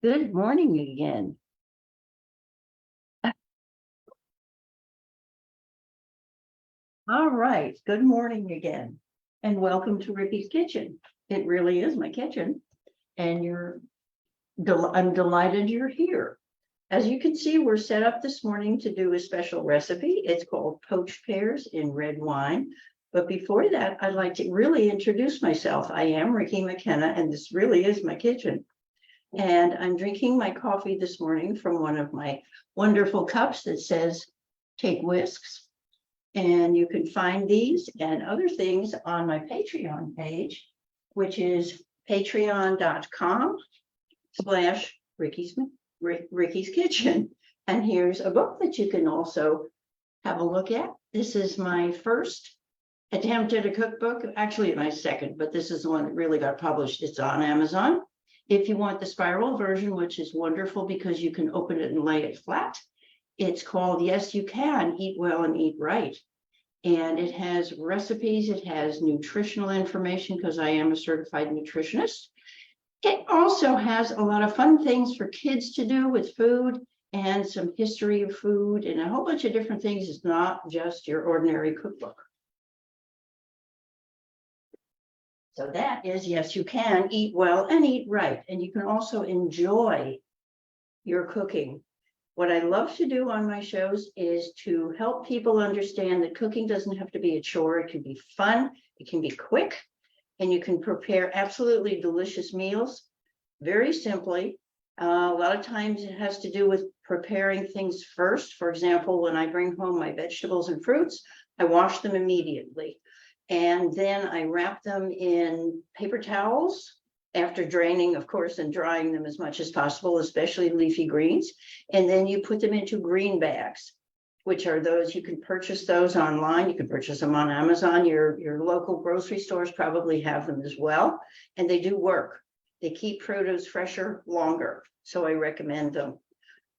Good morning again. All right, good morning again, and welcome to Ricky's Kitchen. It really is my kitchen, and I'm delighted you're here. As you can see, we're set up this morning to do a special recipe. It's called poached pears in red wine. But before that, I'd like to really introduce myself. I am Ricky McKenna, and this really is my kitchen. And I'm drinking my coffee this morning from one of my wonderful cups that says, "Take whisks." And you can find these and other things on my Patreon page, which is patreon.com/Ricky's Kitchen. And here's a book that you can also have a look at. This is my first attempt at a cookbook, actually my second, but this is the one that really got published. It's on Amazon. If you want the spiral version, which is wonderful because you can open it and lay it flat, it's called Yes, You Can Eat Well and Eat Right. And it has recipes, it has nutritional information because I am a certified nutritionist. It also has a lot of fun things for kids to do with food and some history of food and a whole bunch of different things. It's not just your ordinary cookbook. So that is Yes, You Can Eat Well and Eat Right. And you can also enjoy your cooking. What I love to do on my shows is to help people understand that cooking doesn't have to be a chore. It can be fun, it can be quick, and you can prepare absolutely delicious meals very simply. A lot of times it has to do with preparing things first. For example, when I bring home my vegetables and fruits, I wash them immediately. And then I wrap them in paper towels after draining, of course, and drying them as much as possible, especially leafy greens. And then you put them into green bags, which are those, you can purchase those online. You can purchase them on Amazon. Your local grocery stores probably have them as well. And they do work. They keep produce fresher longer. So I recommend them.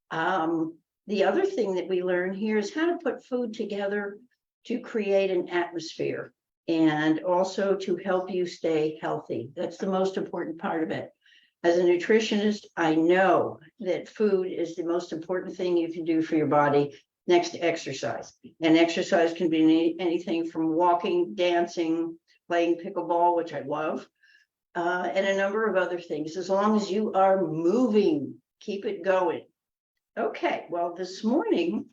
The other thing that we learn here is how to put food together to create an atmosphere and also to help you stay healthy. That's the most important part of it. As a nutritionist, I know that food is the most important thing you can do for your body next to exercise. And exercise can be anything from walking, dancing, playing pickleball, which I love, and a number of other things. As long as you are moving, keep it going. Okay, well, this morning,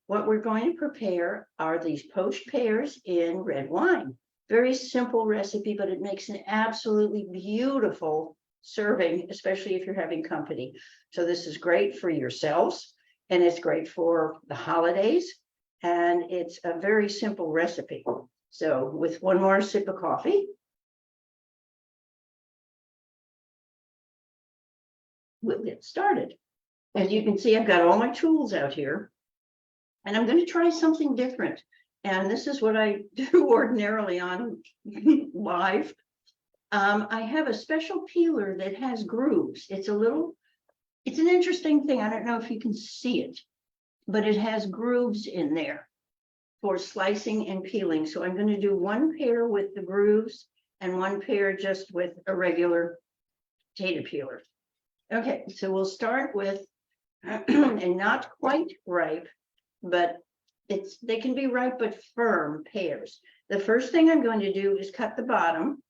what we're going to prepare are these poached pears in red wine. Very simple recipe, but it makes an absolutely beautiful serving, especially if you're having company. So this is great for yourselves, and it's great for the holidays, and it's a very simple recipe. So with one more sip of coffee, we'll get started. As you can see, I've got all my tools out here. And I'm going to try something different. And this is what I do ordinarily on live. I have a special peeler that has grooves. It's an interesting thing. I don't know if you can see it, but it has grooves in there for slicing and peeling. So I'm going to do one pair with the grooves and one pair just with a regular potato peeler. Okay, so we'll start with, and not quite ripe, but they can be ripe but firm pears. The first thing I'm going to do is cut the bottom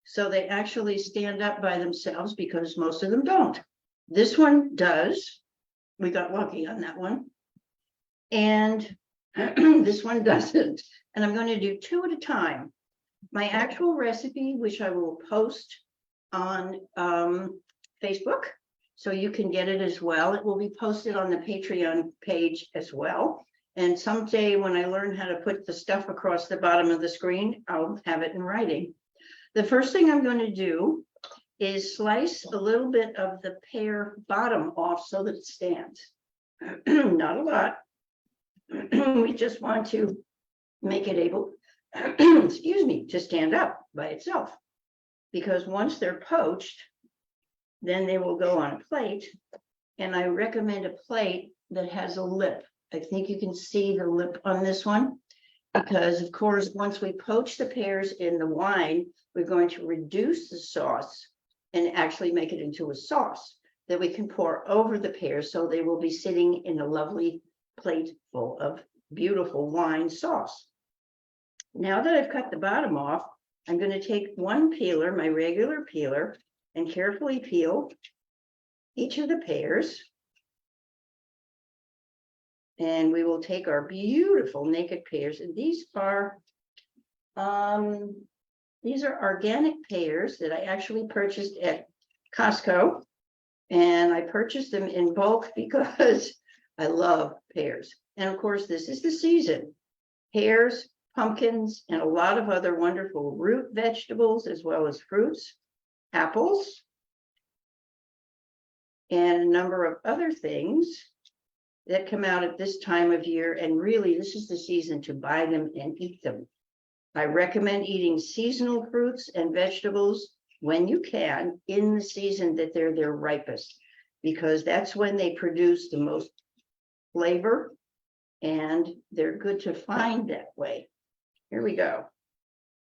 so they actually stand up by themselves, because most of them don't. This one does. We got lucky on that one. And this one doesn't. And I'm going to do two at a time. My actual recipe, which I will post on Facebook, so you can get it as well. It will be posted on the Patreon page as well. And someday when I learn how to put the stuff across the bottom of the screen, I'll have it in writing. The first thing I'm going to do is slice a little bit of the pear bottom off so that it stands. Not a lot. We just want to make it able, excuse me, to stand up by itself. Because once they're poached, then they will go on a plate, and I recommend a plate that has a lip. I think you can see the lip on this one, because of course, once we poach the pears in the wine, we're going to reduce the sauce and actually make it into a sauce. that we can pour over the pears, so they will be sitting in a lovely plate full of beautiful wine sauce. Now that I've cut the bottom off, I'm going to take one peeler, my regular peeler, and carefully peel each of the pears. And we will take our beautiful naked pears, and these are organic pears that I actually purchased at Costco, and I purchased them in bulk because I love pears. And of course, this is the season. Pears, pumpkins, and a lot of other wonderful root vegetables, as well as fruits, apples, and a number of other things that come out at this time of year. And really, this is the season to buy them and eat them. I recommend eating seasonal fruits and vegetables when you can in the season that they're their ripest, because that's when they produce the most flavor, and they're good to find that way. Here we go.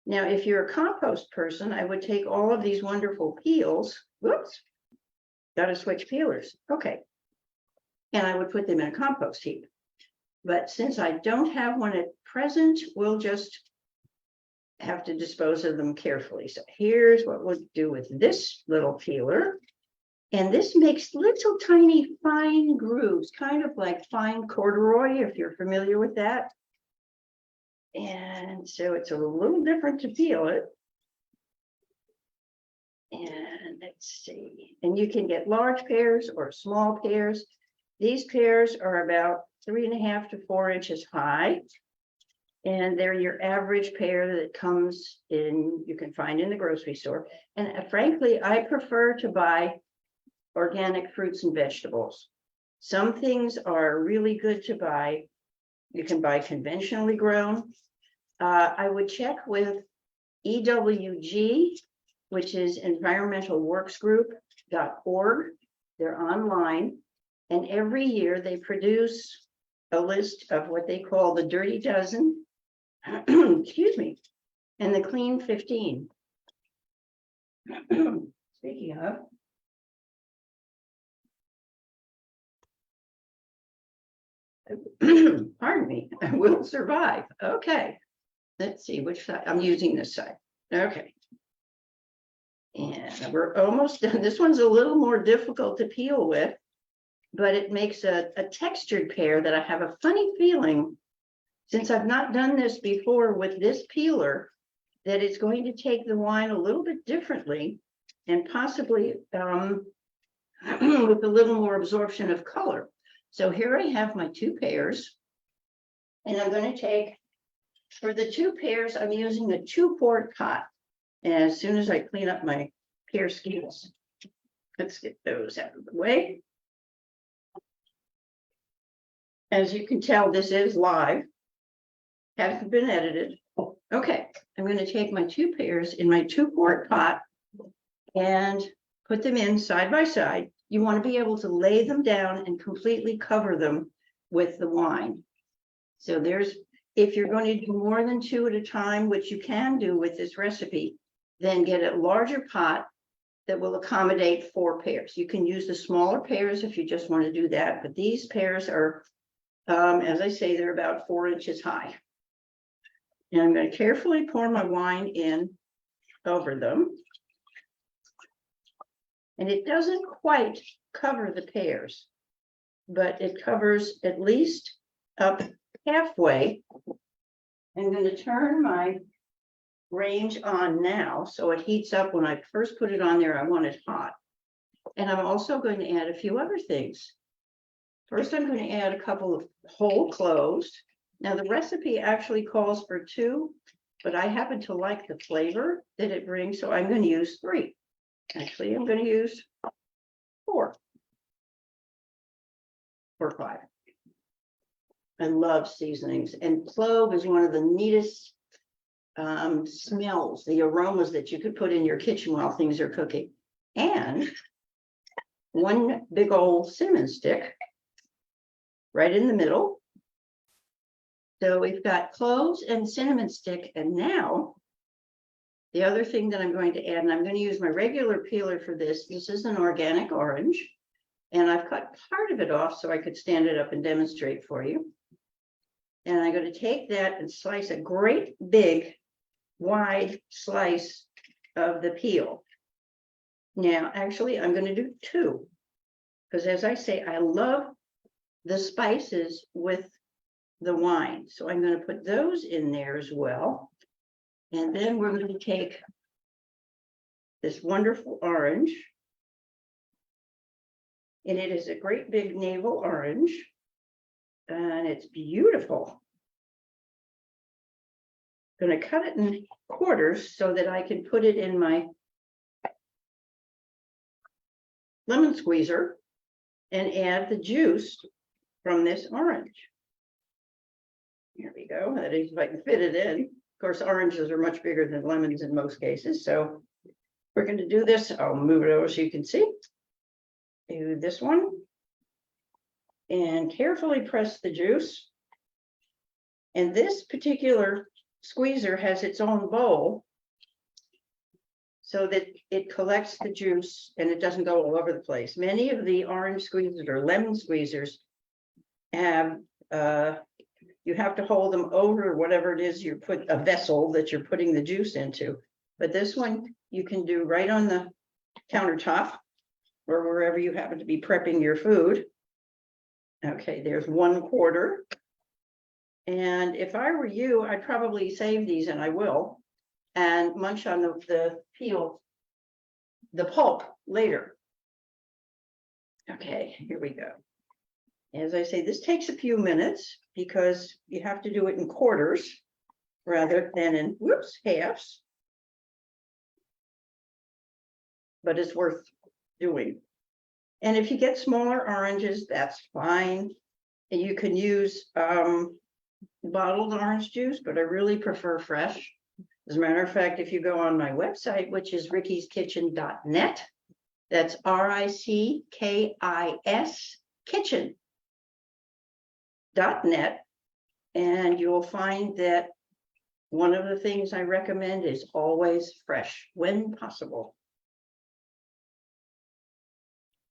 Now, if you're a compost person, I would take all of these wonderful peels. Whoops, got to switch peelers. Okay. And I would put them in a compost heap. But since I don't have one at present, we'll just have to dispose of them carefully. So here's what we'll do with this little peeler. And this makes little tiny fine grooves, kind of like fine corduroy, if you're familiar with that. And so it's a little different to peel it. And let's see. And you can get large pears or small pears. These pears are about 3.5 to 4 inches high. And they're your average pear that comes in, you can find in the grocery store. And frankly, I prefer to buy organic fruits and vegetables. Some things are really good to buy. You can buy conventionally grown. I would check with EWG, which is environmentalworksgroup.org. They're online. And every year they produce a list of what they call the Dirty Dozen, excuse me, and the Clean 15. Speaking of, pardon me, I will survive. Okay, let's see which side. I'm using this side. Okay. And we're almost done. This one's a little more difficult to peel with, but it makes a textured pear that I have a funny feeling, since I've not done this before with this peeler, that it's going to take the wine a little bit differently, and possibly with a little more absorption of color. So here I have my 2 pears, and I'm going to take, for the 2 pears, I'm using a 2-quart pot. And as soon as I clean up my pear skins, let's get those out of the way. As you can tell, this is live, hasn't been edited. Okay, I'm going to take my 2 pears in my 2-quart pot and put them in side by side. You want to be able to lay them down and completely cover them with the wine. So there's, if you're going to do more than 2 at a time, which you can do with this recipe, then get a larger pot that will accommodate 4 pears. You can use the smaller pears if you just want to do that, but these pears are, as I say, they're about 4 inches high. And I'm going to carefully pour my wine in over them. And it doesn't quite cover the pears, but it covers at least up halfway. I'm going to turn my range on now, so it heats up. When I first put it on there, I want it hot. And I'm also going to add a few other things. First, I'm going to add a couple of whole cloves. Now, the recipe actually calls for 2, but I happen to like the flavor that it brings, so I'm going to use 3. Actually, I'm going to use 4 or 5. I love seasonings, and clove is one of the neatest smells, the aromas that you could put in your kitchen while things are cooking. And 1 big old cinnamon stick right in the middle. So we've got cloves and cinnamon stick. And now the other thing that I'm going to add, and I'm going to use my regular peeler for this. This is an organic orange. And I've cut part of it off so I could stand it up and demonstrate for you. And I'm going to take that and slice a great big wide slice of the peel. Now, actually, I'm going to do two, because as I say, I love the spices with the wine. So I'm going to put those in there as well. And then we're going to take this wonderful orange. And it is a great big navel orange. And it's beautiful. I'm going to cut it in quarters so that I can put it in my lemon squeezer and add the juice from this orange. Here we go. That is, if I can fit it in. Of course, oranges are much bigger than lemons in most cases. So we're going to do this. I'll move it over so you can see. Do this one. And carefully press the juice. And this particular squeezer has its own bowl so that it collects the juice and it doesn't go all over the place. Many of the orange squeezers or lemon squeezers have, you have to hold them over whatever it is you put, a vessel that you're putting the juice into. But this one you can do right on the countertop or wherever you happen to be prepping your food. Okay, there's 1/4. And if I were you, I'd probably save these, and I will, and munch on the peel, the pulp later. Okay, here we go. As I say, this takes a few minutes because you have to do it in quarters rather than in, whoops, halves. But it's worth doing. And if you get smaller oranges, that's fine. And you can use bottled orange juice, but I really prefer fresh. As a matter of fact, if you go on my website, which is rickyskitchen.net, that's RICKIS kitchen.net, and you'll find that one of the things I recommend is always fresh when possible.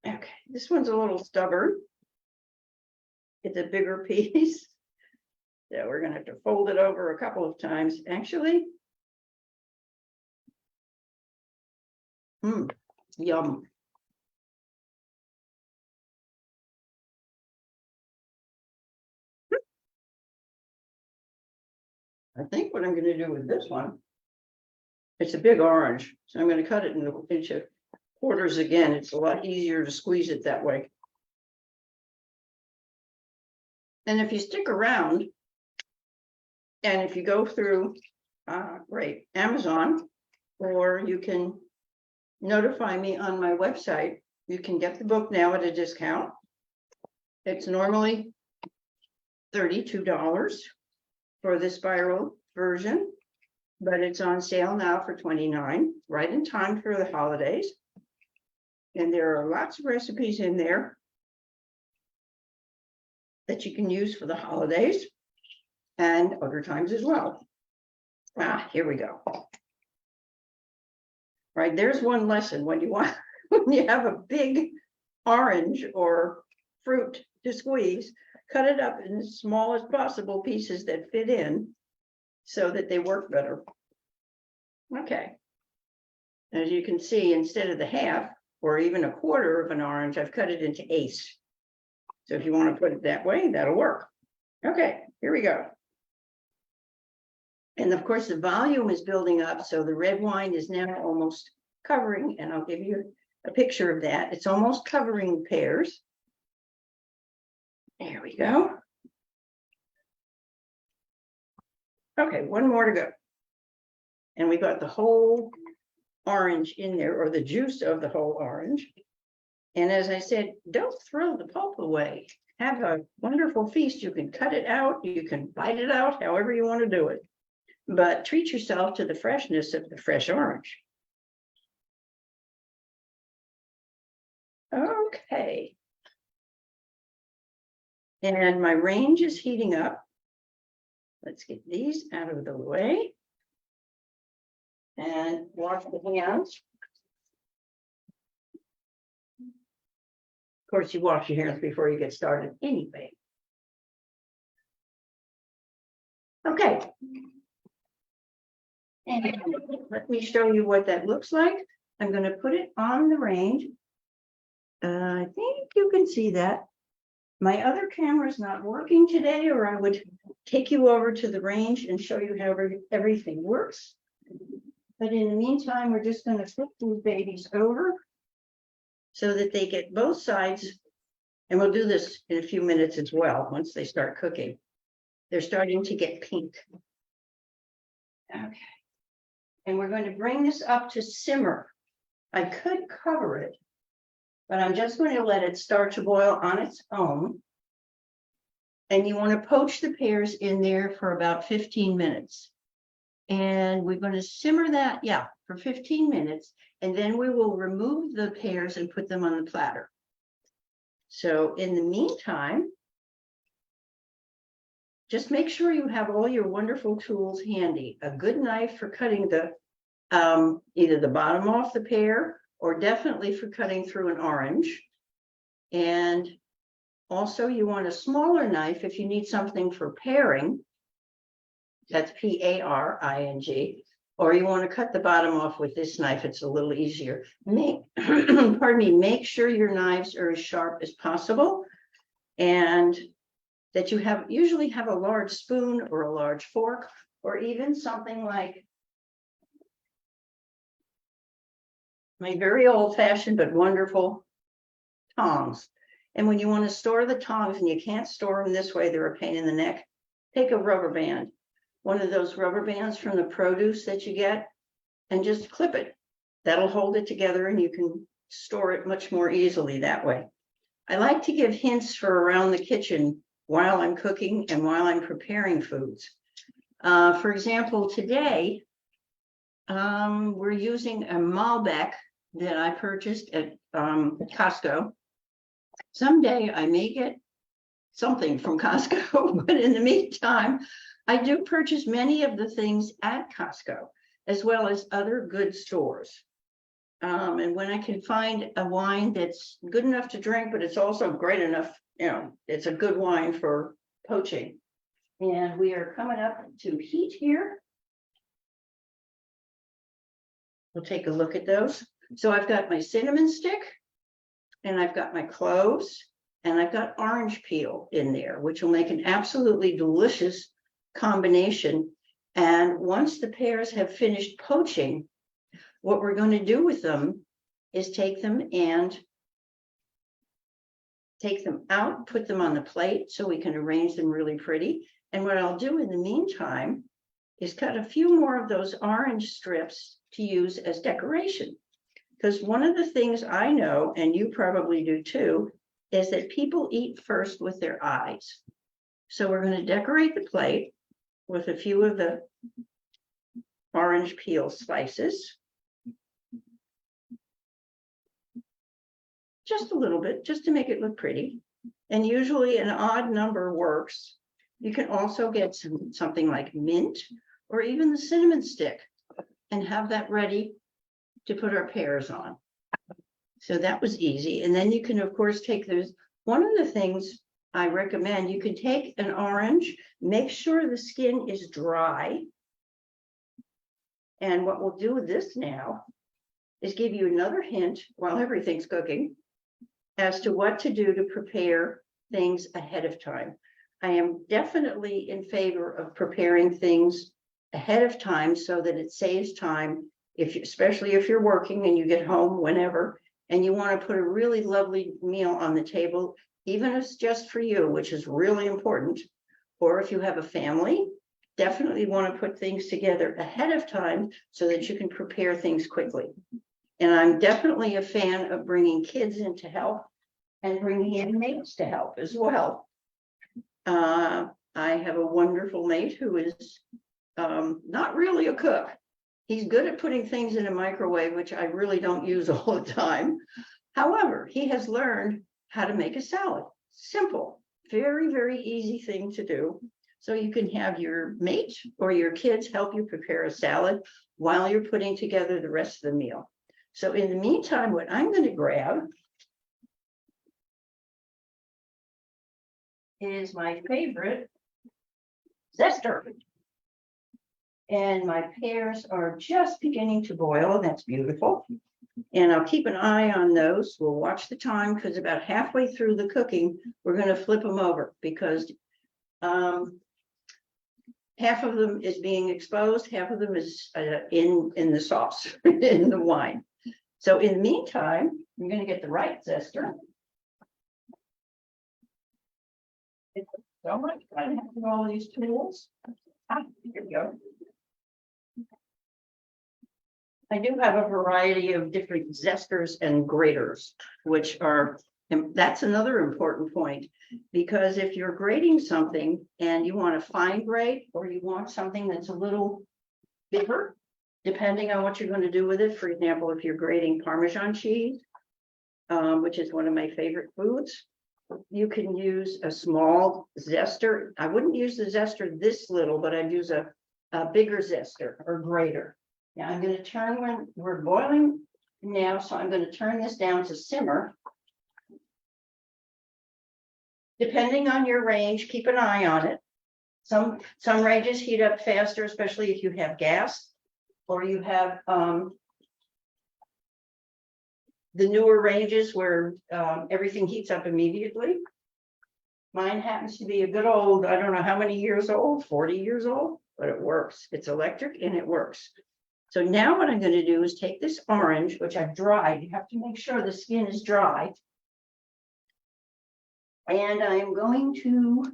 Okay, this one's a little stubborn. It's a bigger piece. So we're going to have to fold it over a couple of times. Actually, yum. I think what I'm going to do with this one, it's a big orange, so I'm going to cut it into quarters again. It's a lot easier to squeeze it that way. And if you stick around, and if you go through, great, Amazon, or you can notify me on my website, you can get the book now at a discount. It's normally $32 for the spiral version, but it's on sale now for $29, right in time for the holidays. And there are lots of recipes in there that you can use for the holidays and other times as well. Here we go. Right, there's one lesson when you want, when you have a big orange or fruit to squeeze, cut it up in the smallest possible pieces that fit in so that they work better. Okay. As you can see, instead of the half or even a quarter of an orange, I've cut it into eighths. So if you want to put it that way, that'll work. Okay, here we go. And of course, the volume is building up. So the red wine is now almost covering, and I'll give you a picture of that. It's almost covering pears. There we go. Okay, one more to go. And we got the whole orange in there, or the juice of the whole orange. And as I said, don't throw the pulp away. Have a wonderful feast. You can cut it out, you can bite it out, however you want to do it. But treat yourself to the freshness of the fresh orange. Okay. And my range is heating up. Let's get these out of the way. And wash the hands. course, you wash your hands before you get started anyway. Okay. And let me show you what that looks like. I'm going to put it on the range. I think you can see that. My other camera is not working today, or I would take you over to the range and show you how everything works. But in the meantime, we're just going to flip these babies over so that they get both sides. And we'll do this in a few minutes as well, once they start cooking. They're starting to get pink. Okay. And we're going to bring this up to simmer. I could cover it, but I'm just going to let it start to boil on its own. And you want to poach the pears in there for about 15 minutes. And we're going to simmer that, for 15 minutes. And then we will remove the pears and put them on the platter. So in the meantime, just make sure you have all your wonderful tools handy. A good knife for cutting the either the bottom off the pear, or definitely for cutting through an orange. And also you want a smaller knife if you need something for paring. That's P-A-R-I-N-G. Or you want to cut the bottom off with this knife. It's a little easier. Pardon me, make sure your knives are as sharp as possible, and that you usually have a large spoon or a large fork, or even something like my very old-fashioned but wonderful tongs. And when you want to store the tongs and you can't store them this way, they're a pain in the neck, take a rubber band, one of those rubber bands from the produce that you get, and just clip it. That'll hold it together, and you can store it much more easily that way. I like to give hints for around the kitchen while I'm cooking and while I'm preparing foods. For example, today, we're using a Malbec that I purchased at Costco. Someday I may get something from Costco, but in the meantime, I do purchase many of the things at Costco, as well as other good stores. And when I can find a wine that's good enough to drink, but it's also great enough, it's a good wine for poaching. And we are coming up to heat here. We'll take a look at those. So I've got my cinnamon stick, and I've got my cloves, and I've got orange peel in there, which will make an absolutely delicious combination. And once the pears have finished poaching, what we're going to do with them is take them out, put them on the plate so we can arrange them really pretty. And what I'll do in the meantime is cut a few more of those orange strips to use as decoration. Because one of the things I know, and you probably do too, is that people eat first with their eyes. So we're going to decorate the plate with a few of the orange peel slices. Just a little bit, just to make it look pretty. And usually an odd number works. You can also get something like mint or even the cinnamon stick and have that ready to put our pears on. So that was easy. And then you can, of course, take those. One of the things I recommend, you can take an orange, make sure the skin is dry. And what we'll do with this now is give you another hint while everything's cooking as to what to do to prepare things ahead of time. I am definitely in favor of preparing things ahead of time so that it saves time, especially if you're working and you get home whenever, and you want to put a really lovely meal on the table, even if it's just for you, which is really important. Or if you have a family, definitely want to put things together ahead of time so that you can prepare things quickly. And I'm definitely a fan of bringing kids in to help and bringing in mates to help as well. I have a wonderful mate who is not really a cook. He's good at putting things in a microwave, which I really don't use all the time. However, he has learned how to make a salad. Simple, very, very easy thing to do. So you can have your mate or your kids help you prepare a salad while you're putting together the rest of the meal. So in the meantime, what I'm going to grab is my favorite zester. And my pears are just beginning to boil, and that's beautiful. And I'll keep an eye on those. We'll watch the time because about halfway through the cooking, we're going to flip them over because half of them is being exposed, half of them is in the sauce, in the wine. So in the meantime, I'm going to get the right zester. It's so much fun having all these tools. Here we go. I do have a variety of different zesters and graters, which are, and that's another important point, because if you're grating something and you want a fine grate, or you want something that's a little bigger, depending on what you're going to do with it. For example, if you're grating Parmesan cheese, which is one of my favorite foods, you can use a small zester. I wouldn't use the zester this little, but I'd use a bigger zester or grater. Now I'm going to turn when we're boiling now, so I'm going to turn this down to simmer. Depending on your range, keep an eye on it. Some ranges heat up faster, especially if you have gas or you have the newer ranges where everything heats up immediately. Mine happens to be a good old, I don't know how many years old, 40 years old, but it works. It's electric and it works. So now what I'm going to do is take this orange, which I've dried. You have to make sure the skin is dry. And I'm going to,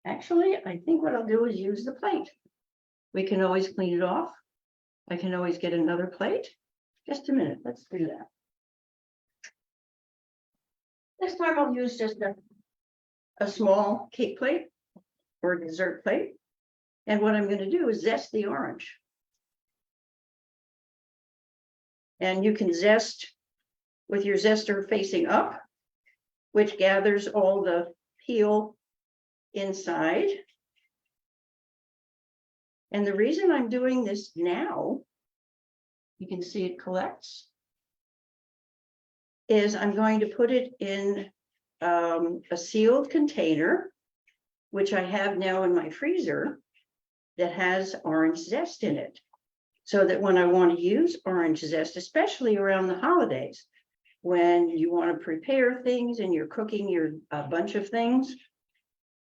actually, I think what I'll do is use the plate. We can always clean it off. I can always get another plate. Just a minute, let's do that. This time I'll use just a small cake plate or a dessert plate. And what I'm going to do is zest the orange. And you can zest with your zester facing up, which gathers all the peel inside. And the reason I'm doing this now, you can see it collects, is I'm going to put it in a sealed container, which I have now in my freezer, that has orange zest in it. So that when I want to use orange zest, especially around the holidays, when you want to prepare things and you're cooking a bunch of things,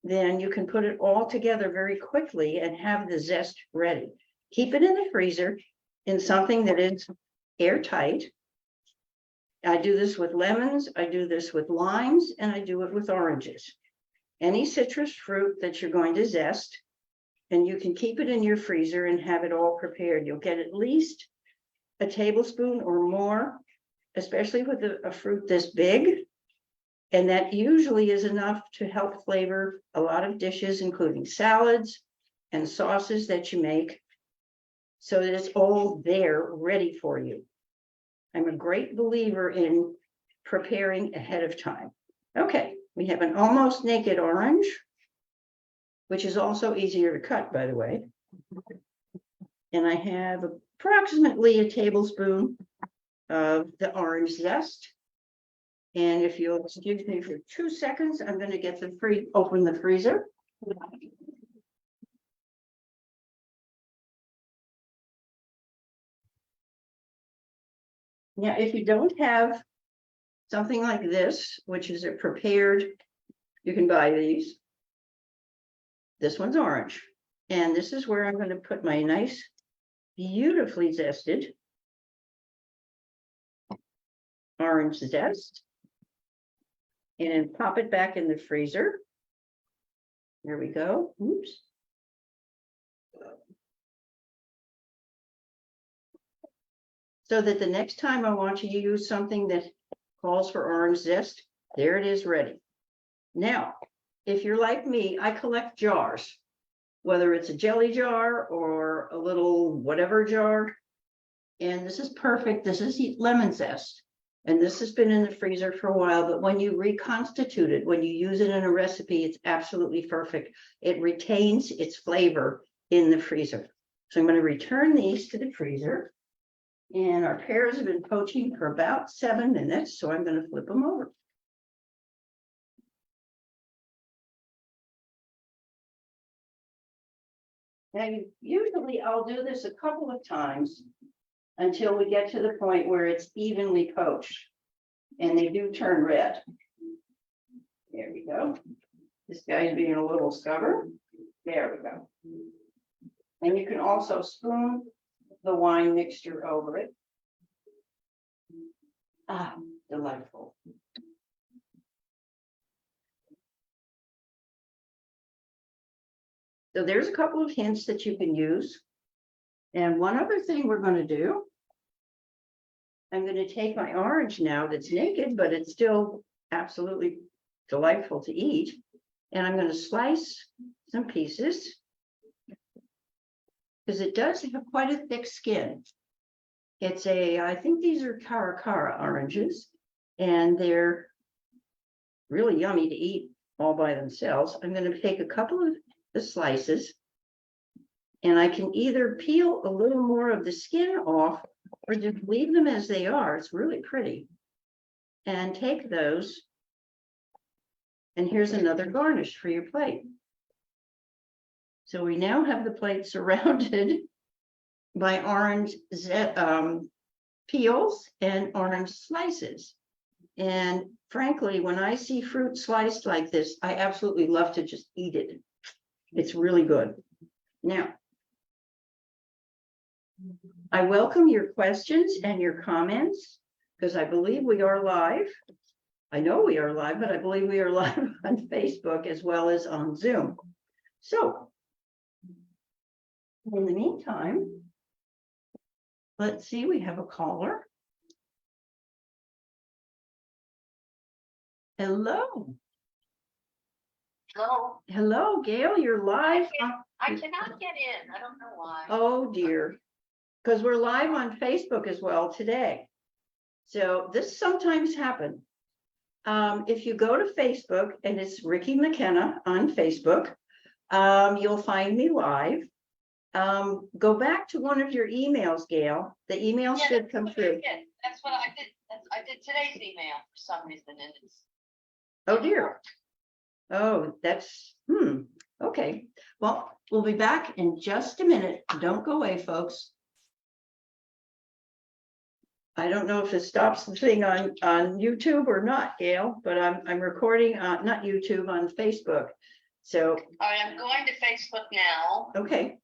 then you can put it all together very quickly and have the zest ready. Keep it in the freezer in something that is airtight. I do this with lemons, I do this with limes, and I do it with oranges. Any citrus fruit that you're going to zest, and you can keep it in your freezer and have it all prepared. You'll get at least a tablespoon or more, especially with a fruit this big. And that usually is enough to help flavor a lot of dishes, including salads and sauces that you make, so that it's all there ready for you. I'm a great believer in preparing ahead of time. Okay, we have an almost naked orange, which is also easier to cut, by the way. And I have approximately a tablespoon of the orange zest. And if you'll excuse me for 2 seconds, I'm going to get open the freezer. Now, if you don't have something like this, which is a prepared, you can buy these. This one's orange. And this is where I'm going to put my nice, beautifully zested orange zest. And pop it back in the freezer. There we go. Oops. So that the next time I want to use something that calls for orange zest, there it is ready. Now, if you're like me, I collect jars, whether it's a jelly jar or a little whatever jar. And this is perfect. This is lemon zest. And this has been in the freezer for a while, but when you reconstitute it, when you use it in a recipe, it's absolutely perfect. It retains its flavor in the freezer. So I'm going to return these to the freezer. And our pears have been poaching for about 7 minutes, so I'm going to flip them over. And usually I'll do this a couple of times until we get to the point where it's evenly poached. And they do turn red. There we go. This guy's being a little stubborn. There we go. And you can also spoon the wine mixture over it. Ah, delightful. So there's a couple of hints that you can use. And one other thing we're going to do, I'm going to take my orange now that's naked, but it's still absolutely delightful to eat. And I'm going to slice some pieces because it does have quite a thick skin. It's I think these are Caracara oranges, and they're really yummy to eat all by themselves. I'm going to take a couple of the slices, and I can either peel a little more of the skin off or just leave them as they are. It's really pretty. And take those, and here's another garnish for your plate. So we now have the plate surrounded by orange peels and orange slices. And frankly, when I see fruit sliced like this, I absolutely love to just eat it. It's really good. Now, I welcome your questions and your comments because I believe we are live. I know we are live, but I believe we are live on Facebook as well as on Zoom. So, in the meantime, let's see, we have a caller. Hello. Hello. Hello, Gail, you're live. I cannot get in. I don't know why. Oh, dear. Because we're live on Facebook as well today. So this sometimes happens. If you go to Facebook, and it's Ricky McKenna on Facebook, you'll find me live. Go back to one of your emails, Gail. The email should come through. That's what I did. I did today's email for some reason, and it's. Oh, dear. Oh, that's, okay. Well, we'll be back in just a minute. Don't go away, folks. I don't know if it stops the thing on YouTube or not, Gail, but I'm recording on, not YouTube, on Facebook. So. I am going to Facebook now. Okay.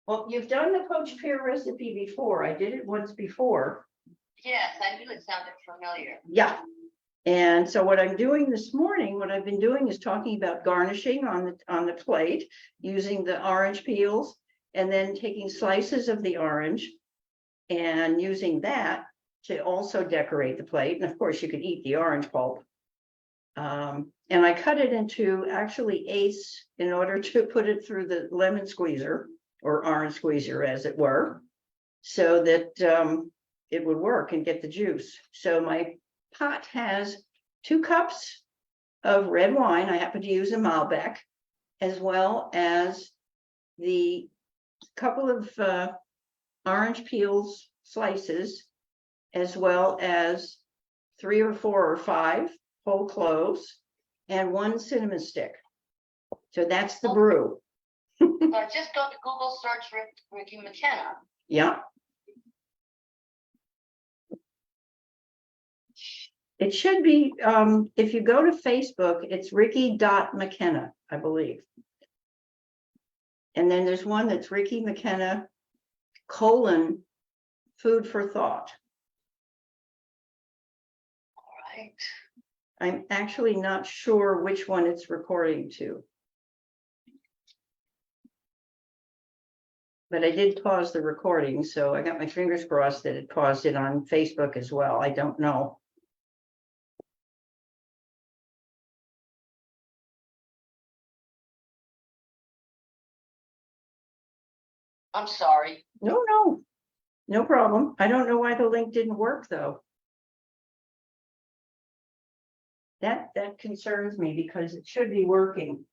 Well, you've done the poached pear recipe before. I did it once before. Yes, I knew it sounded familiar. Yeah. And so what I'm doing this morning, what I've been doing is talking about garnishing on the plate using the orange peels and then taking slices of the orange and using that to also decorate the plate. And of course you could eat the orange pulp. And I cut it into actually eighths in order to put it through the lemon squeezer or orange squeezer, as it were, so that it would work and get the juice. So my pot has 2 cups of red wine. I happen to use a Malbec, as well as the couple of orange peels slices, as well as 3 or 4 or 5 whole cloves and 1 cinnamon stick. So that's the brew. I just go to Google search Ricky McKenna. Yeah. It should be, if you go to Facebook, it's Ricky.McKenna, I believe. And then there's one that's Ricky McKenna : food for thought. All right. I'm actually not sure which one it's recording to. But I did pause the recording, so I got my fingers crossed that it paused it on Facebook as well. I don't know. I'm sorry. No problem. I don't know why the link didn't work though. That concerns me because it should be working.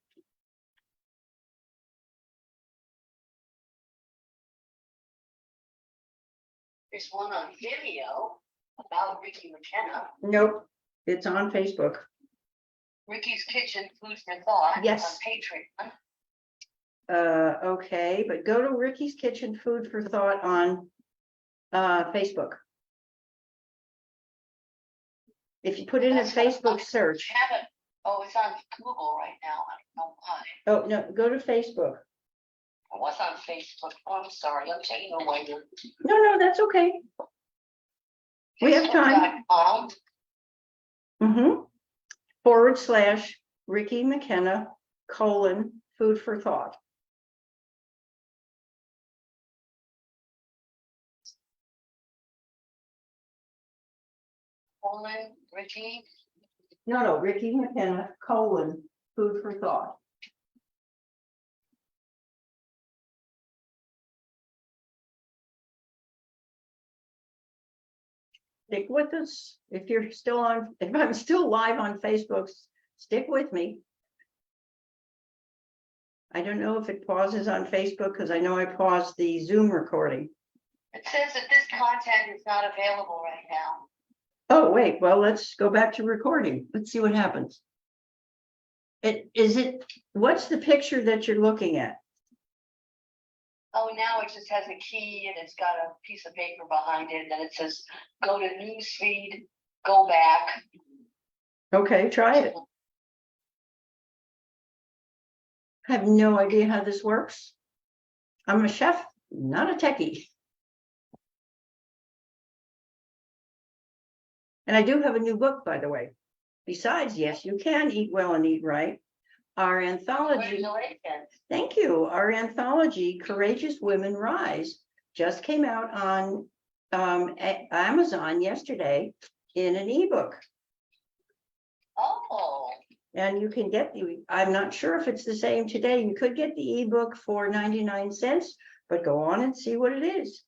There's one on Vimeo about Ricky McKenna. Nope, it's on Facebook. Ricky's Kitchen, Food for Thought. Yes. On Patreon. Okay, but go to Ricky's Kitchen Food for Thought on Facebook. If you put in a That's what Facebook I search. haven't, oh, it's on Google right now. I don't know why. Oh, no, go to Facebook. It was on Facebook. Oh, I'm sorry, I'm taking away your. No, that's okay. We have time. Facebook.com. // Ricky McKenna : Food for Thought. Ricky. No, Ricky McKenna : Food for Thought. Stick with us. If you're still on, if I'm still live on Facebook, stick with me. I don't know if it pauses on Facebook because I know I paused the Zoom recording. It says that this content is not available right now. Oh, wait, well, let's go back to recording. Let's see what happens. What's the picture that you're looking at? Oh, now it just has a key and it's got a piece of paper behind it and it says, go to newsfeed, go back. Okay, try it. I have no idea how this works. I'm a chef, not a techie. And I do have a new book, by the way. Besides, Yes, You Can Eat Well and Eat Right. Our anthology, thank you. Our anthology, Courageous Women Rise, just came out on Amazon yesterday in an ebook. Oh. And you can get I'm not sure if it's the same today. You could get the ebook for 99 cents, but go on and see what it is.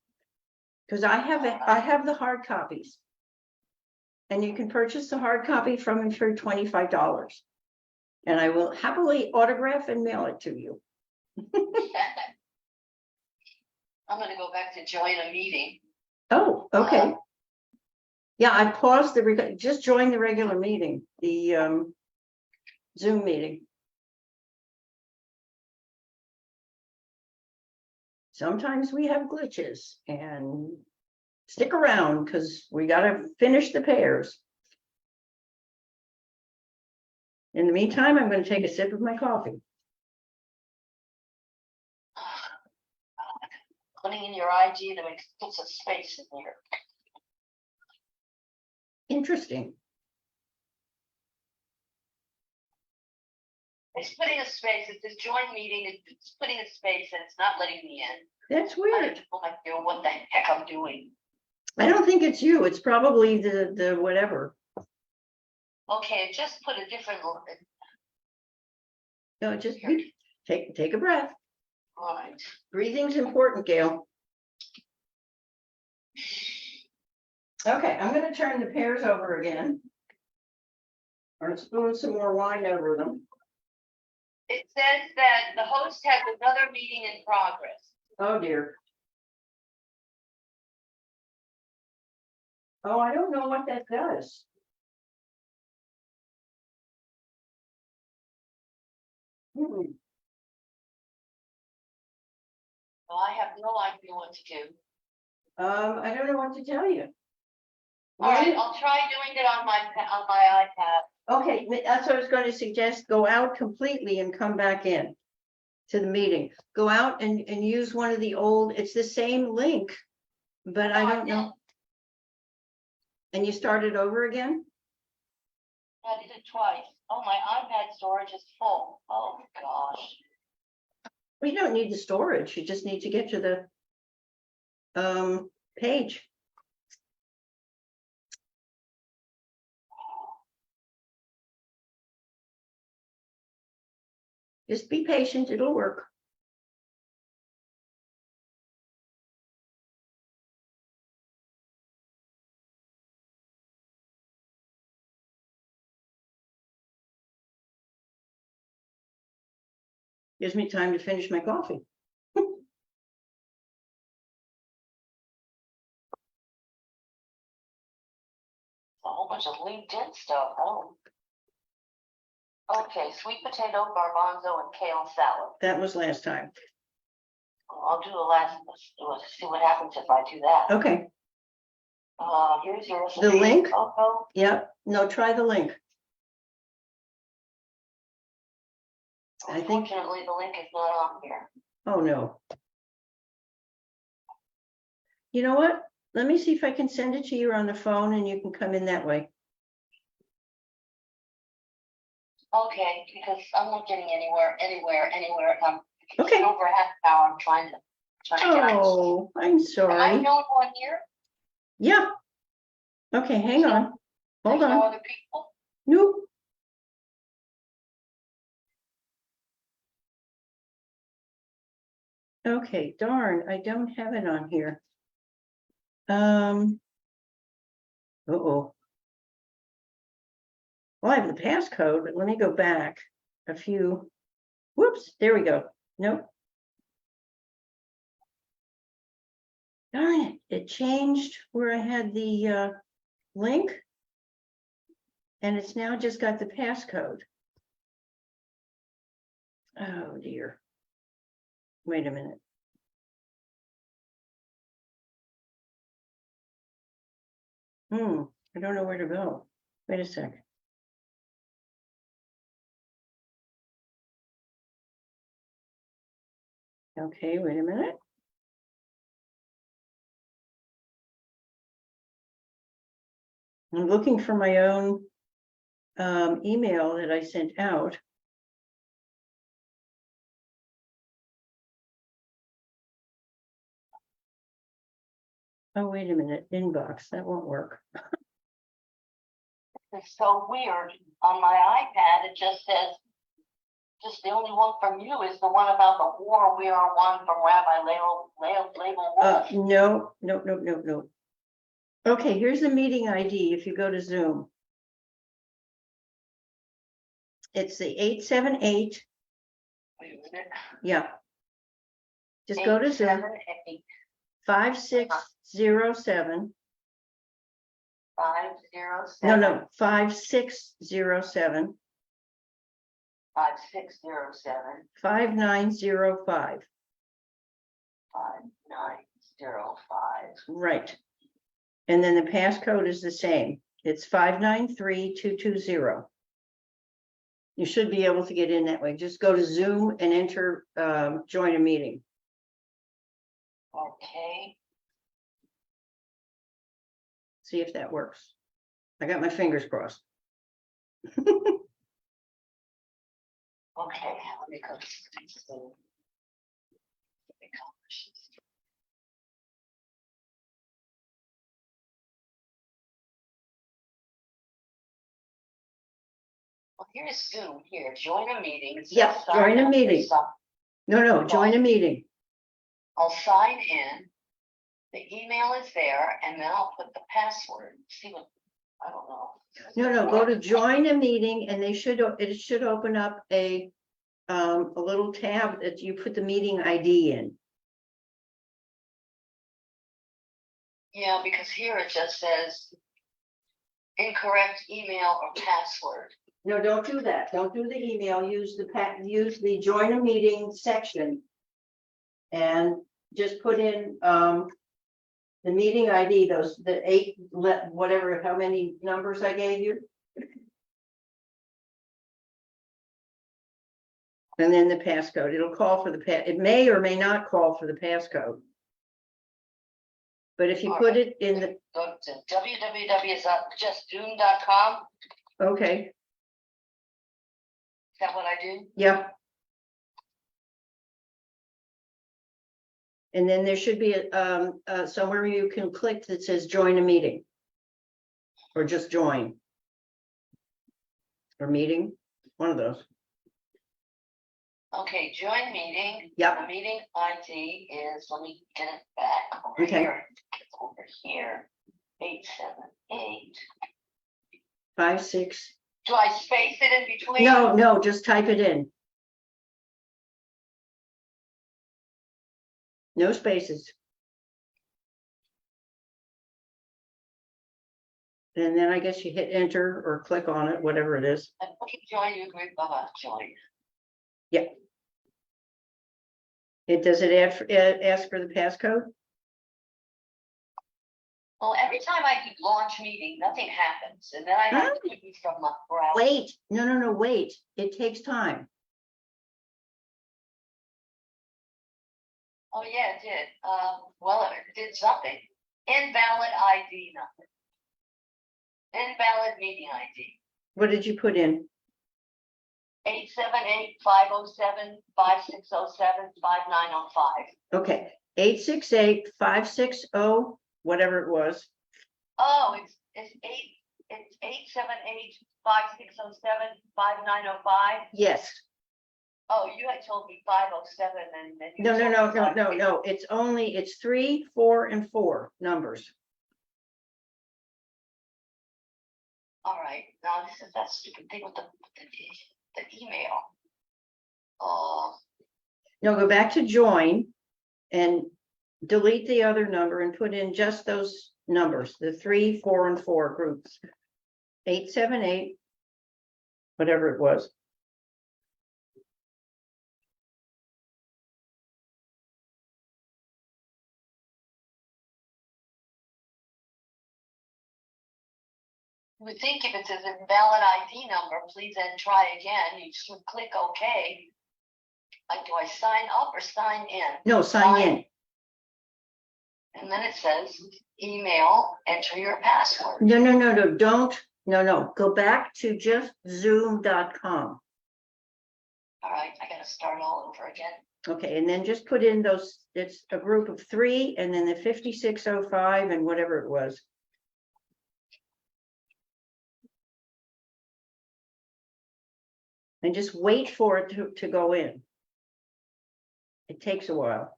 Because I have the hard copies. And you can purchase the hard copy from me for $25. And I will happily autograph and mail it to you. I'm going to go back to join a meeting. Oh, okay. Yeah, I paused just join the regular meeting, the Zoom meeting. Sometimes we have glitches, and stick around because we got to finish the pears. In the meantime, I'm going to take a sip of my coffee. Putting in your ID to put some space in there. Interesting. It's putting a space. It says join meeting. It's putting a space and it's not letting me in. That's weird. I don't know what the heck I'm doing. I don't think it's you. It's probably the whatever. Okay, just put a different. No, just take a breath. All right. Breathing's important, Gail. Okay, I'm going to turn the pears over again. Or spoon some more wine over them. It says that the host has another meeting in progress. Oh dear. Oh, I don't know what that does. Well, I have no idea what to do. I don't know what to tell you. All right, I'll try doing it on my iPad. Okay, that's what I was going to suggest. Go out completely and come back in to the meeting. Go out and use one of the old, it's the same link, but I don't know. And you start it over again? I did it twice. Oh, my iPad storage is full. Oh, gosh. Well, you don't need the storage. You just need to get to the page. Just be patient. It'll work. Gives me time to finish my coffee. A whole bunch of LinkedIn stuff. Oh. Okay, sweet potato, garbanzo, and kale salad. That was last time. I'll do the last, let's see what happens if I do that. Okay, Here's your The recipe. link? Cocoa. yep, no, try the link. I think, Unfortunately, the link is not on here. oh no. You know what? Let me see if I can send it to you on the phone and you can come in that way. Okay, because I'm not getting anywhere. It's Okay. been over half an hour. I'm trying to get. Oh, I'm Am I sorry. the only one here? Yeah. Okay, hang on. Hold There's no on. other people? Nope. Okay, darn, I don't have it on here. Uh-oh. Well, I have the passcode, but let me go back a few. Whoops, there we go. Nope. Darn it, it changed where I had the link. And it's now just got the passcode. Oh dear. Wait a minute. I don't know where to go. Wait a sec. Okay, wait a minute. I'm looking for my own email that I sent out. Oh, wait a minute, inbox, that won't work. It's so weird. On my iPad, it just says, just the only one from you is the one about the war. We are one from Rabbi Label Wolf. No. Okay, here's the meeting ID if you go to Zoom. It's the 878. Wait a minute. Yeah. Just go to Zoom. 878 5607. 507. No, 5607. 5607 5905. 5905. Right. And then the passcode is the same. It's 593220. You should be able to get in that way. Just go to Zoom and enter join a meeting. Okay. See if that works. I got my fingers crossed. Okay, let me go. Well, here's Zoom here. Join a meeting. It says Yep, sign join a up for meeting. No, join a meeting. I'll sign in. The email is there, and then I'll put the password. See what, I don't know. No, go to join a meeting and it should open up a little tab that you put the meeting ID in. Yeah, because here it just says incorrect email or password. No, don't do that. Don't do the email. Use the join a meeting section. And just put in the meeting ID, the 8, whatever, how many numbers I gave you. And then the passcode. It'll call for it may or may not call for the passcode. But if you put it in the, Go to www.justzoom.com. okay, Is that what I do? yeah. And then there should be somewhere you can click that says join a meeting. Or just join. Or meeting, one of those. Okay, join meeting. Yep. The meeting ID is, let me get it back over Okay. here. It's over here. 878. 56. Do I space it in between? No, just type it in. No spaces. And then I guess you hit enter or click on it, whatever it is. And please join your group of join. Does it ask for the passcode? Well, every time I do launch meeting, nothing happens, and then I have to do from my browser. Wait, no, wait. It takes time. Oh, yeah, it did. Well, it did something. Invalid ID number. Invalid meeting ID. What did you put in? 878-507-5607-5905. Okay, 868-560, whatever it was. Oh, it's 878-5607-5905. Yes. Oh, you had told me 507 and then. No. It's 3, 4, and 4 numbers. All right, now this is that stupid thing with the email. Oh, No, go back to join and delete the other number and put in just those numbers, the 3, 4, and 4 groups. 878, whatever it was. you would think if it says invalid ID number, please then try again. You just would click OK. Like, do I sign up or sign in? No, sign in. And then it says email, enter your password. No, don't. No. Go back to just zoom.com. All right, I gotta start all over again. Okay, and then just put in those, it's a group of 3 and then the 5605 and whatever it was. And just wait for it to go in. It takes a while.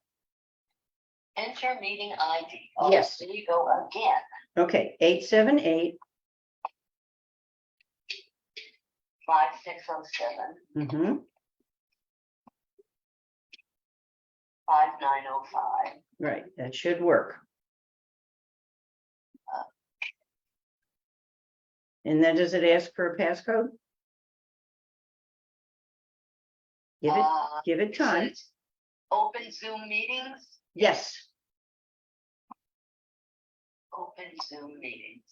Enter meeting ID. Oh, Yes. There you go again. Okay, 878. 5607 Mm-hmm. 5905. Right, that should work. And then does it ask for a passcode? Give it time. says Open Zoom meetings. Yes. Open Zoom meetings.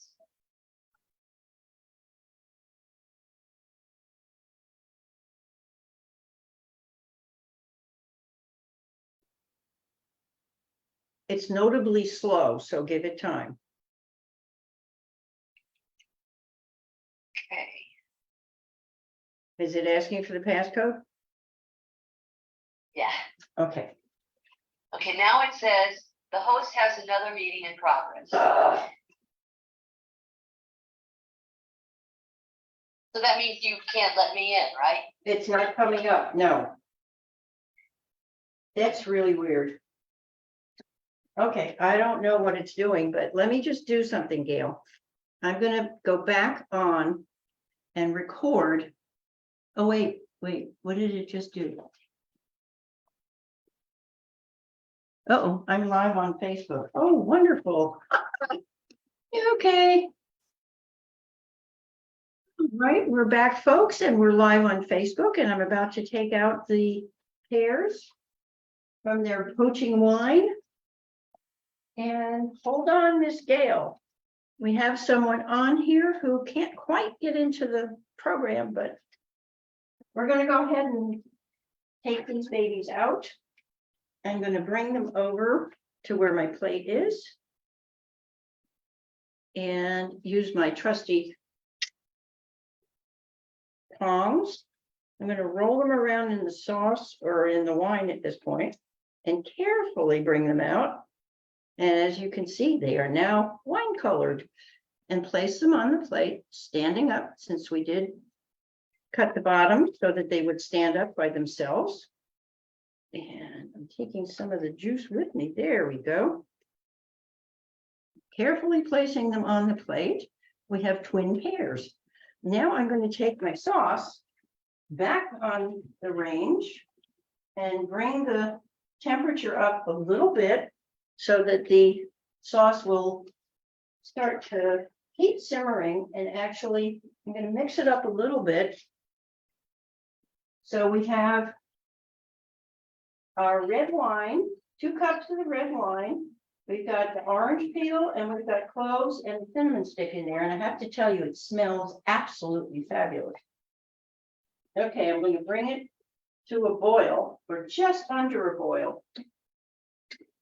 It's notably slow, so give it time. Okay. Is it asking for the passcode? Yeah. Okay. Okay, now it says the host has another meeting in progress. So that means you can't let me in, right? It's not coming up, no. That's really weird. Okay, I don't know what it's doing, but let me just do something, Gail. I'm gonna go back on and record. Oh, wait, what did it just do? Uh-oh, I'm live on Facebook. Oh, wonderful. Okay. All right, we're back, folks, and we're live on Facebook, and I'm about to take out the Pears from their poaching wine. And hold on, Miss Gail. We have someone on here who can't quite get into the program, but we're going to go ahead and take these babies out. I'm going to bring them over to where my plate is and use my trusty tongs. I'm going to roll them around in the sauce or in the wine at this point and carefully bring them out. And as you can see, they are now wine colored, and place them on the plate, standing up, since we did cut the bottom so that they would stand up by themselves. And I'm taking some of the juice with me. There we go. Carefully placing them on the plate. We have twin pears. Now I'm going to take my sauce back on the range and bring the temperature up a little bit so that the sauce will start to keep simmering, and actually, I'm going to mix it up a little bit. So we have our red wine, 2 cups of the red wine. We've got the orange peel, and we've got cloves and cinnamon stick in there. And I have to tell you, it smells absolutely fabulous. Okay, I'm going to bring it to a boil, or just under a boil.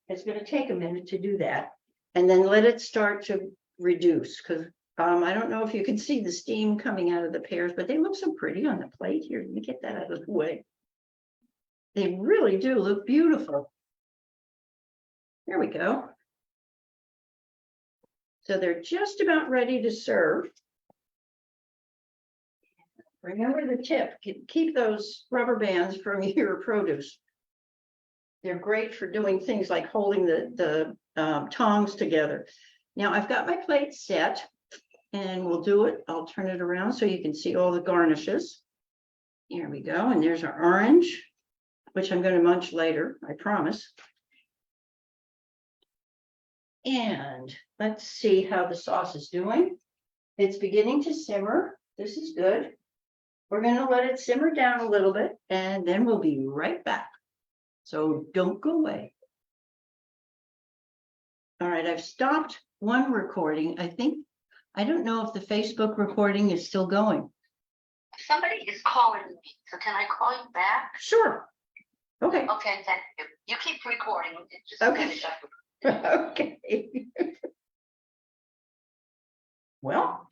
It's going to take a minute to do that, and then let it start to reduce, because I don't know if you can see the steam coming out of the pears, but they look so pretty on the plate. Here, let me get that out of the way. They really do look beautiful. There we go. So they're just about ready to serve. Remember the tip, keep those rubber bands from your produce. They're great for doing things like holding the tongs together. Now I've got my plate set, and we'll do it. I'll turn it around so you can see all the garnishes. Here we go. And there's our orange, which I'm going to munch later, I promise. And let's see how the sauce is doing. It's beginning to simmer. This is good. We're going to let it simmer down a little bit, and then we'll be right back. So don't go away. All right, I've stopped one recording. I don't know if the Facebook recording is still going. Somebody is calling me, so can I call you back? Sure. Okay. Okay, thank you. You keep recording. Just Okay. finish up. Okay. Well,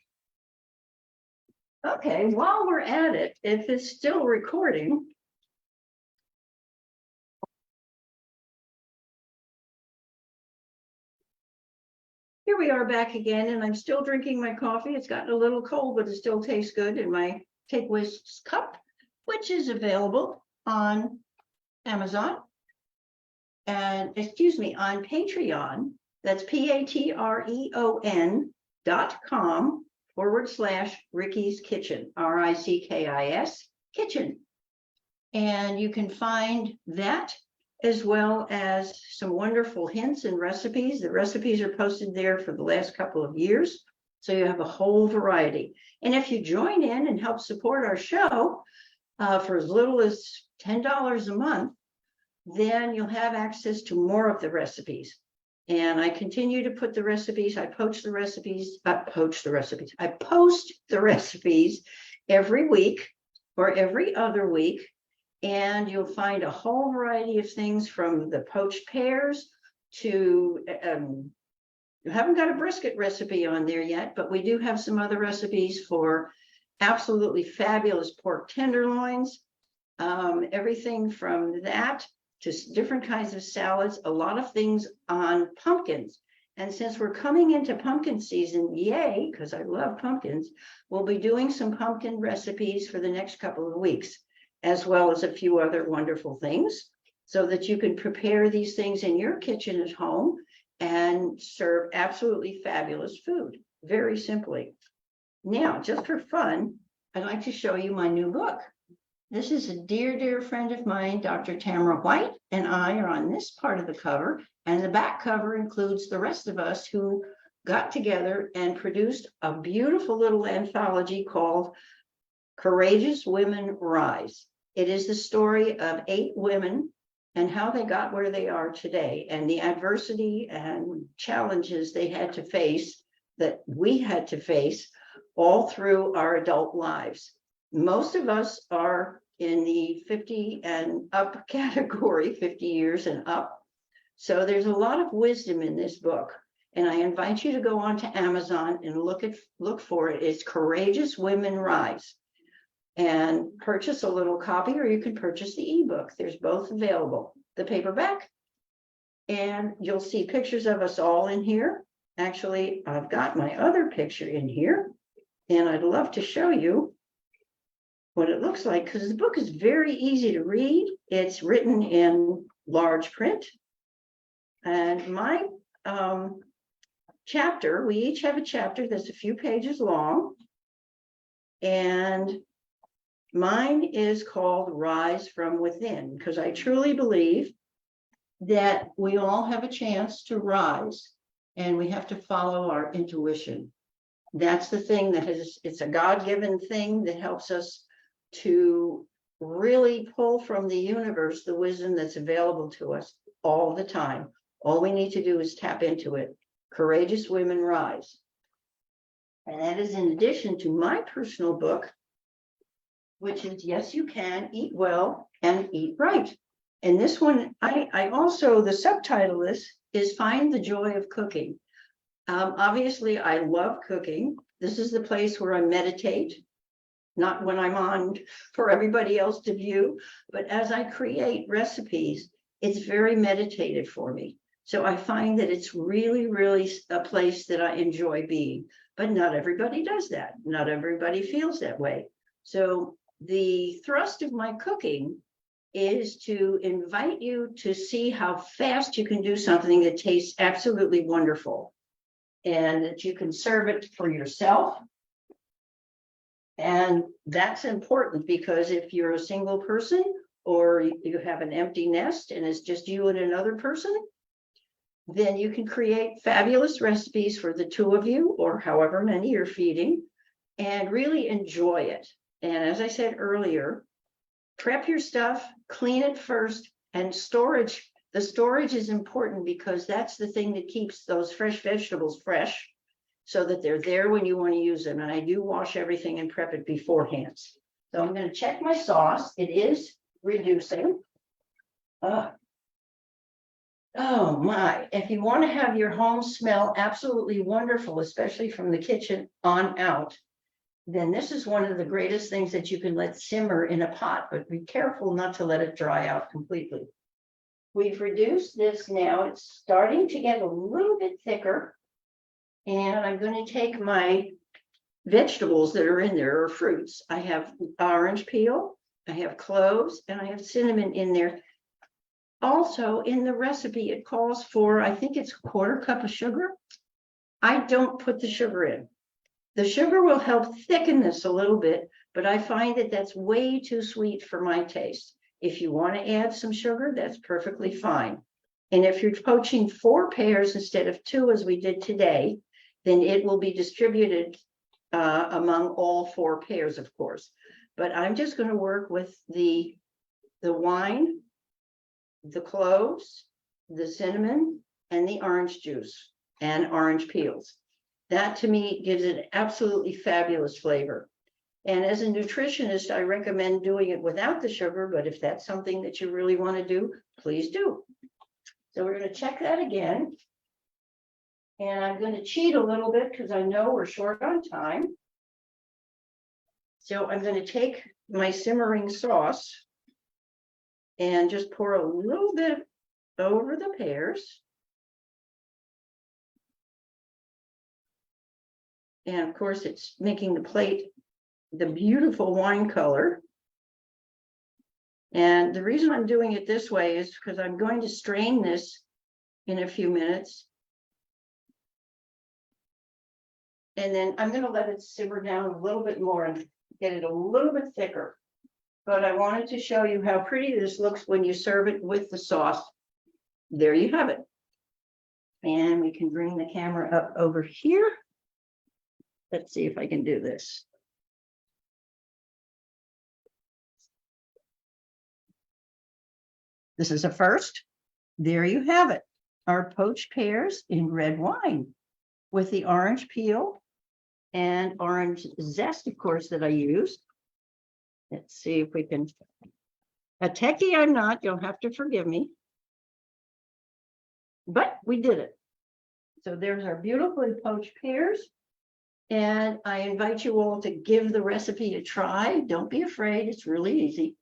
okay, while we're at it, if it's still recording, here we are back again, and I'm still drinking my coffee. It's gotten a little cold, but it still tastes good in my Take Whisk's cup, which is available on Amazon. And excuse me, on Patreon. That's patreon.com/Ricky's Kitchen, RICKIS Kitchen. And you can find that, as well as some wonderful hints and recipes. The recipes are posted there for the last couple of years, so you have a whole variety. And if you join in and help support our show for as little as $10 a month, then you'll have access to more of the recipes. And I continue to put the recipes, I post the recipes every week or every other week. And you'll find a whole variety of things, from the poached pears to, you haven't got a brisket recipe on there yet, but we do have some other recipes for absolutely fabulous pork tenderloins. Everything from that to different kinds of salads, a lot of things on pumpkins. And since we're coming into pumpkin season, yay, because I love pumpkins, we'll be doing some pumpkin recipes for the next couple of weeks, as well as a few other wonderful things, so that you can prepare these things in your kitchen at home and serve absolutely fabulous food, very simply. Now, just for fun, I'd like to show you my new book. This is a dear, dear friend of mine, Dr. Tamara White, and I are on this part of the cover, and the back cover includes the rest of us who got together and produced a beautiful little anthology called Courageous Women Rise. It is the story of 8 women and how they got where they are today, and the adversity and challenges they had to face, that we had to face, all through our adult lives. Most of us are in the 50 and up category, 50 years and up. So there's a lot of wisdom in this book. And I invite you to go on to Amazon and look for it. It's Courageous Women Rise. And purchase a little copy, or you can purchase the ebook. There's both available. The paperback, and you'll see pictures of us all in here. Actually, I've got my other picture in here, and I'd love to show you what it looks like, because the book is very easy to read. It's written in large print. And my chapter, we each have a chapter that's a few pages long. And mine is called Rise from Within, because I truly believe that we all have a chance to rise, and we have to follow our intuition. That's the thing that it's a God-given thing that helps us to really pull from the universe the wisdom that's available to us all the time. All we need to do is tap into it. Courageous Women Rise. And that is in addition to my personal book, which is Yes, You Can Eat Well and Eat Right. And this one, I also, the subtitle of this is Find the Joy of Cooking. Obviously, I love cooking. This is the place where I meditate, not when I'm on for everybody else to view, but as I create recipes, it's very meditative for me. So I find that it's really, really a place that I enjoy being, but not everybody does that. Not everybody feels that way. So the thrust of my cooking is to invite you to see how fast you can do something that tastes absolutely wonderful, and that you can serve it for yourself. And that's important because if you're a single person or you have an empty nest and it's just you and another person, then you can create fabulous recipes for the two of you or however many you're feeding and really enjoy it. And as I said earlier, prep your stuff, clean it first, and storage. The storage is important because that's the thing that keeps those fresh vegetables fresh so that they're there when you want to use them. And I do wash everything and prep it beforehand. So I'm going to check my sauce. It is reducing. Oh my, if you want to have your home smell absolutely wonderful, especially from the kitchen on out, then this is one of the greatest things that you can let simmer in a pot, but be careful not to let it dry out completely. We've reduced this now. It's starting to get a little bit thicker. And I'm going to take my vegetables that are in there, or fruits. I have orange peel, I have cloves, and I have cinnamon in there. Also, in the recipe, it calls for, I think it's a 1/4 cup of sugar. I don't put the sugar in. The sugar will help thicken this a little bit, but I find that that's way too sweet for my taste. If you want to add some sugar, that's perfectly fine. And if you're poaching 4 pears instead of 2, as we did today, then it will be distributed among all 4 pears, of course. But I'm just going to work with the wine, the cloves, the cinnamon, and the orange juice and orange peels. That to me gives it absolutely fabulous flavor. And as a nutritionist, I recommend doing it without the sugar, but if that's something that you really want to do, please do. So we're going to check that again. And I'm going to cheat a little bit because I know we're short on time. So I'm going to take my simmering sauce and just pour a little bit over the pears. And of course, it's making the plate the beautiful wine color. And the reason I'm doing it this way is because I'm going to strain this in a few minutes. And then I'm going to let it simmer down a little bit more and get it a little bit thicker. But I wanted to show you how pretty this looks when you serve it with the sauce. There you have it. And we can bring the camera up over here. Let's see if I can do this. This is a first. There you have it. Our poached pears in red wine with the orange peel and orange zest, of course, that I used. Let's see if we can. A techie I'm not, you'll have to forgive me. But we did it. So there's our beautifully poached pears. And I invite you all to give the recipe a try. Don't be afraid, it's really easy.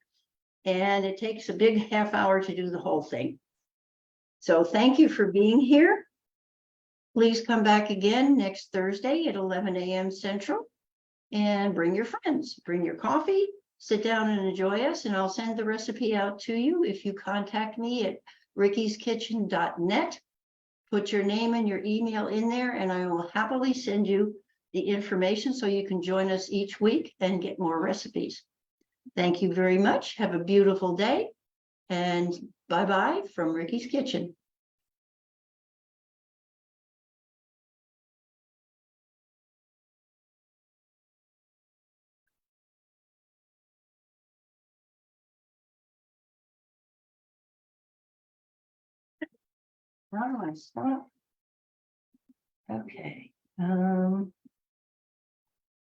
And it takes a big half hour to do the whole thing. So thank you for being here. Please come back again next Thursday at 11 a.m. Central and bring your friends, bring your coffee, sit down and enjoy us. And I'll send the recipe out to you if you contact me at rickyskitchen.net. Put your name and your email in there and I will happily send you the information so you can join us each week and get more recipes. Thank you very much. Have a beautiful day and bye-bye from Ricky's Kitchen. How do I stop? Okay,